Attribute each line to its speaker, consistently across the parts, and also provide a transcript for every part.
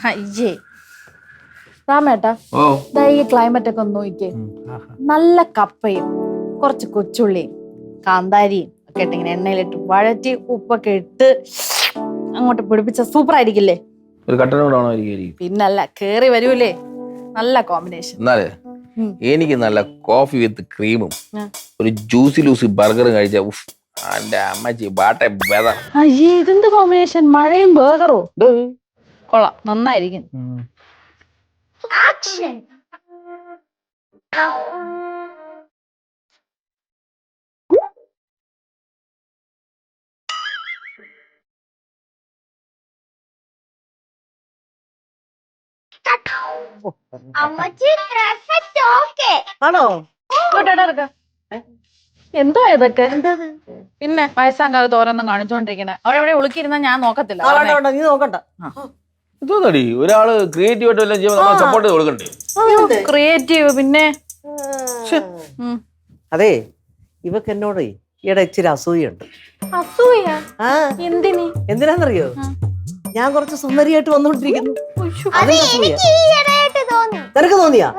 Speaker 1: അയ്യേ രാമേട്ടാ, ഈ ക്ലൈമറ്റ് ഒക്കെ ഒന്ന് നോക്കിക്കേ. നല്ല കപ്പയും കുറച്ച് കൊച്ചുള്ളിയും കാന്താരിയും ഒക്കെ ഇട്ട് ഇങ്ങനെ എണ്ണയിലിട്ട് വഴറ്റി ഉപ്പൊക്കെ ഇട്ട് അങ്ങോട്ട് പിടിപ്പിച്ച സൂപ്പർ ആയിരിക്കില്ലേ? പിന്നല്ല, കേറി വരൂലേ. നല്ല കോമ്പിനേഷൻ.
Speaker 2: എനിക്ക് നല്ല കോഫി വിത്ത് ക്രീമും ഒരു ജ്യൂസി ലൂസി ബർഗറും കഴിച്ച അമ്മച്ചി
Speaker 1: അയ്യേ, ഇതെന്ത് കോമ്പിനേഷൻ? മഴയും ബർഗറോ? കൊള്ളാം, നന്നായിരിക്കും.
Speaker 3: ആണോ?
Speaker 1: എന്തോ ഇതൊക്കെ? പിന്നെ വയസ്സാങ്കാലത്ത് ഓരോന്നും കാണിച്ചോണ്ടിരിക്കണേ. അവിടെ എവിടെ ഒളുക്കിയിരുന്ന ഞാൻ നോക്കത്തില്ല.
Speaker 3: നീ നോക്കണ്ട.
Speaker 2: ഇതോന്നടി ഒരാള് ക്രിയേറ്റീവ് ആയിട്ട് വല്ലതും ചെയ്യുമ്പോൾ നമ്മൾ സപ്പോർട്ട് ചെയ്ത് കൊടുക്കണ്ടേ?
Speaker 1: ക്രിയേറ്റീവ് പിന്നെ.
Speaker 3: അതെ, ഇവക്ക് എന്നോട് ഈയിടെ ഇച്ചിരി അസൂയുണ്ട്.
Speaker 1: അസൂയ?
Speaker 3: എന്തിനാന്നറിയോ? ഞാൻ കുറച്ച് സുന്ദരിയായിട്ട് വന്നോണ്ടിരിക്കുന്നു. നിനക്ക് തോന്നിയാ?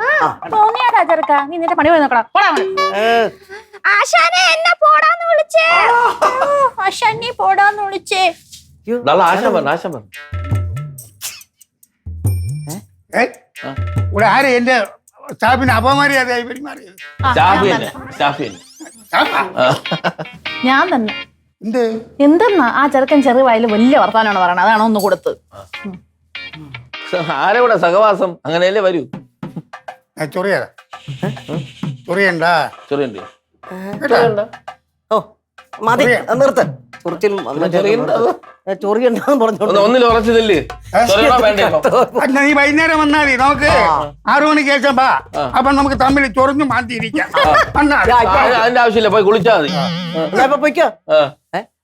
Speaker 1: തോന്നിയാടാ ചെറുക്കാ, നീ നിന്റെ പണി പോയി നോക്കടാ.
Speaker 4: ഇവിടെ ആര് എന്റെ സ്റ്റാഫിന് അപമര്യാദയായി പെരുമാറിയത്?
Speaker 1: ഞാൻ തന്നെ. എന്തെന്നാ ആ ചെറുക്കൻ ചെറിയ വയല് വലിയ വർത്താനാണ് പറയണത്, അതാണോ ഒന്ന് കൊടുത്ത്.
Speaker 2: ആരെവിടെ സഹവാസം അങ്ങനെയല്ലേ വരൂ.
Speaker 4: ചൊറിയണ്ട
Speaker 2: ചൊറിയുണ്ട്.
Speaker 3: ഓ മതി, നിർത്ത്.
Speaker 2: ഒന്നിൽ ഉറച്ചതല്ലേ?
Speaker 4: നീ വൈകുന്നേരം വന്നാൽ മതി, നമുക്ക് 6 മണിക്ക് ശേഷം വാ. അപ്പൊ നമുക്ക് തമ്മിൽ ചൊറിഞ്ഞു മാറ്റിയിരിക്കാം.
Speaker 2: അതിന്റെ ആവശ്യമില്ല, പോയി കുളിച്ചാൽ മതി.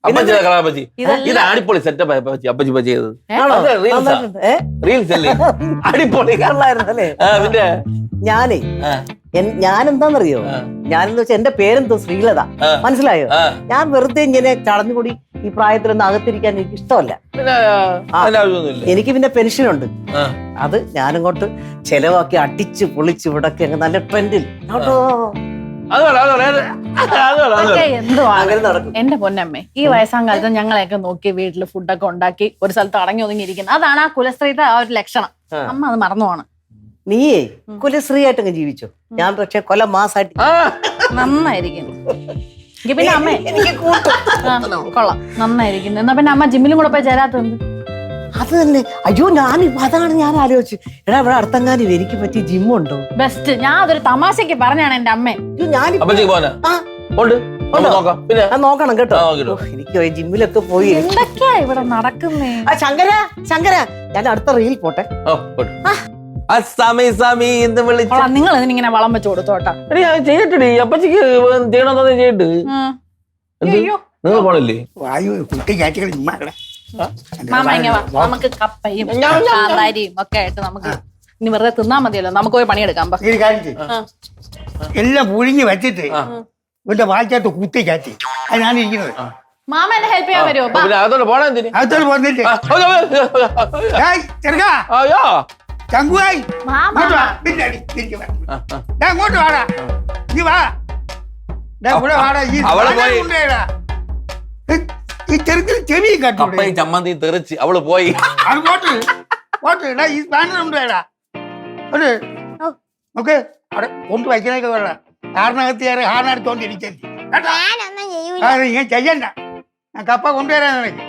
Speaker 2: അപ്പച്ചി ഇത് അടിപൊളി സെറ്റപ്പ് അപ്പച്ചി ചെയ്തത്. റീൽസ് അല്ലേ? അടിപൊളി. പിന്നെ
Speaker 3: ഞാൻ എന്താന്നറിയോ? ഞാനെന്ന് വെച്ചാൽ എന്റെ പേരെന്തോ ശ്രീലത, മനസ്സിലായോ? ഞാൻ വെറുതെ ഇങ്ങനെ ചടഞ്ഞുകൂടി ഈ പ്രായത്തിലൊന്നും അകത്തിരിക്കാൻ എനിക്ക് ഇഷ്ടമല്ല. എനിക്ക് പിന്നെ പെൻഷനുണ്ട്, അത് ഞാനിങ്ങോട്ട് ചെലവാക്കി അടിച്ച് പൊളിച്ച് ഇവിടൊക്കെ നല്ല ട്രെൻഡിൽ
Speaker 1: എന്റെ പൊന്നമ്മേ, ഈ വയസ്സാങ്കാലത്ത് ഞങ്ങളെയൊക്കെ നോക്കി വീട്ടില് ഫുഡൊക്കെ ഉണ്ടാക്കി ഒരു സ്ഥലത്ത് അടങ്ങി ഒതുങ്ങിയിരിക്കുന്നത്, അതാണ് ആ കുലസ്ത്രീയുടെ ആ ഒരു ലക്ഷണം. അമ്മ അത് മറന്നുപോണ്.
Speaker 3: നീയേ കുലശ്രീ ആയിട്ടങ്ങ് ജീവിച്ചു, ഞാൻ പക്ഷെ കൊല മാസായിട്ട്.
Speaker 1: നന്നായിരിക്കും. പിന്നെ അമ്മേ കൊള്ളാം, നന്നായിരിക്കുന്നു. എന്നാ പിന്നെ അമ്മ ജിമ്മിലും കൂടെ പോയി ചേരാത്തത്?
Speaker 3: അത് തന്നെ. അയ്യോ, അതാണ് ഞാൻ ആലോചിച്ചു. എടാ, ഇവിടെ അടുത്തെങ്ങാനും എനിക്ക് പറ്റിയ ജിമ്മുണ്ടോ?
Speaker 1: ബെസ്റ്റ്. ഞാൻ അതൊരു തമാശക്ക് പറഞ്ഞാണ് എന്റെ അമ്മ.
Speaker 3: നോക്കണം കേട്ടോ. എനിക്ക് ജിമ്മിലൊക്കെ പോയി.
Speaker 1: എന്തൊക്കെയാ ഇവിടെ നടക്കുന്നേ?
Speaker 3: ശങ്കര, ഞാൻ അടുത്ത റീൽ പോട്ടെ.
Speaker 1: നിങ്ങൾ ഇതിനിങ്ങനെ വളം വെച്ച് കൊടുത്തോട്ടാ.
Speaker 2: ചെയ്തിട്ടേ അപ്പച്ചിക്ക് ചെയ്യണോ ചെയ്തിട്ട് നിങ്ങൾ പോണല്ലേ?
Speaker 1: നമുക്ക് കപ്പയും കാന്താരിയും ഒക്കെ ആയിട്ട് നമുക്ക് ഇനി വെറുതെ തിന്നാ മതിയല്ലോ, നമുക്ക് പോയി പണിയെടുക്കാം.
Speaker 4: എല്ലാം പുഴുങ്ങി വെച്ചിട്ട് ഇവന്റെ വായിച്ചാട്ട് കുത്തി കയറ്റി അതിനാണ് ഇരിക്കുന്നത്.
Speaker 1: മാമ എന്നെ ഹെൽപ്പ് ചെയ്യാൻ വരുമോ?
Speaker 4: അകത്തോട്ട് പോന്നിട്ട് ചങ്കുവായി അങ്ങോട്ട് വാടാ, നീ വാ, കൂടെ വാടാ. ഈ ചെറുക്കിൽ ചെവിയും കട്ടു
Speaker 2: ചമ്മന്തി തെറിച്ച് അവള് പോയി.
Speaker 4: അങ്ങോട്ട് ഈ സ്പാനർ കൊണ്ടുപോയടാ. നമുക്ക് അവിടെ കൊണ്ട് വയ്ക്കണൊക്കെ വേണ്ട, കാറിനകത്ത് കയറി ഹാർനടുത്തോണ്ടിരിക്കല്ലേ. ഞാൻ ചെയ്യണ്ട, ഞാൻ കപ്പ കൊണ്ടുവരാൻ നിനക്ക്.